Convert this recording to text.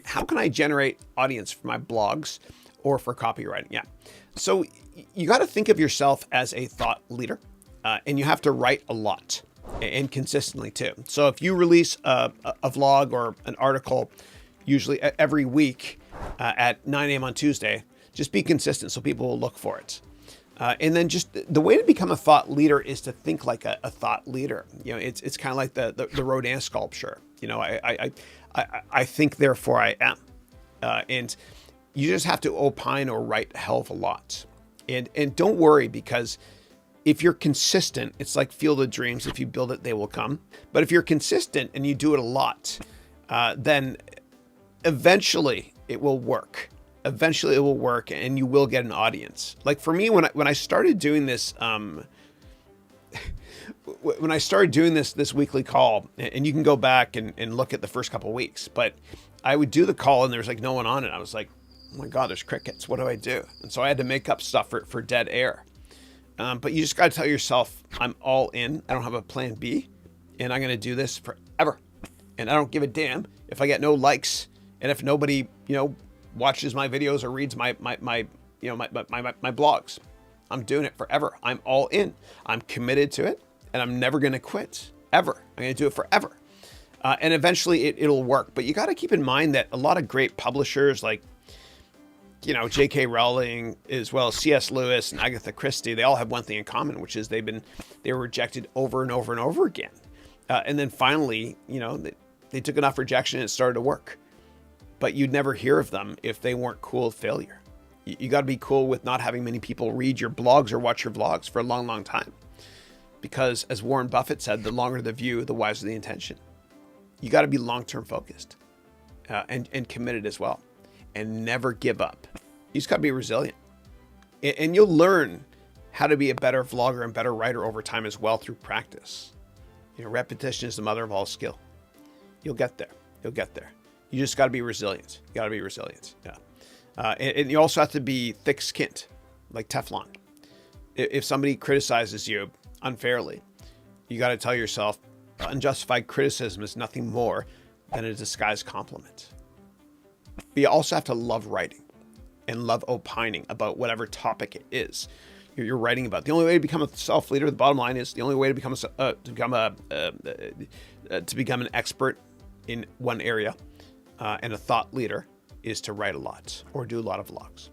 How can I generate audience for my blogs or for copywriting? Yeah. So you got to think of yourself as a thought leader, and you have to write a lot and consistently too. So if you release a vlog or an article, usually every week at 9 a.m. on Tuesday, just be consistent so people will look for it. And then just the way to become a thought leader is to think like a thought leader. You know, it's kind of like the Rodin sculpture. You know, I think, therefore I am. And you just have to opine or write a hell of a lot. And don't worry, because if you're consistent, it's like Field of Dreams. If you build it, they will come. But if you're consistent and you do it a lot, then eventually it will work. Eventually it will work and you will get an audience. Like for me, when I started doing this, when I started doing this weekly call, and you can go back and look at the first couple of weeks, but I would do the call and there was like no one on it. I was like, oh my God, there's crickets. What do I do? And so I had to make up stuff for dead air. But you just got to tell yourself, I'm all in. I don't have a plan B, and I'm going to do this forever. And I don't give a damn if I get no likes, and if nobody, watches my videos or reads my blogs. I'm doing it forever. I'm all in. I'm committed to it, and I'm never going to quit ever. I'm going to do it forever. And eventually it'll work. But you got to keep in mind that a lot of great publishers like, J.K. Rowling, as well as C.S. Lewis and Agatha Christie, they all have one thing in common, which is they were rejected over and over and over again. And then finally, they took enough rejection and it started to work. But you'd never hear of them if they weren't cool with failure. You got to be cool with not having many people read your blogs or watch your vlogs for a long, long time. Because as Warren Buffett said, the longer the view, the wiser the intention. You got to be long-term focused and committed as well. And never give up. You just got to be resilient. And you'll learn how to be a better vlogger and better writer over time as well through practice. Repetition is the mother of all skill. You'll get there. You'll get there. You just got to be resilient. You got to be resilient. Yeah. And you also have to be thick-skinned, like Teflon. If somebody criticizes you unfairly, you got to tell yourself, unjustified criticism is nothing more than a disguised compliment. But you also have to love writing and love opining about whatever topic it is you're writing about. The only way to become a self-leader, the bottom line is, the only way to become an expert in one area and a thought leader is to write a lot or do a lot of vlogs.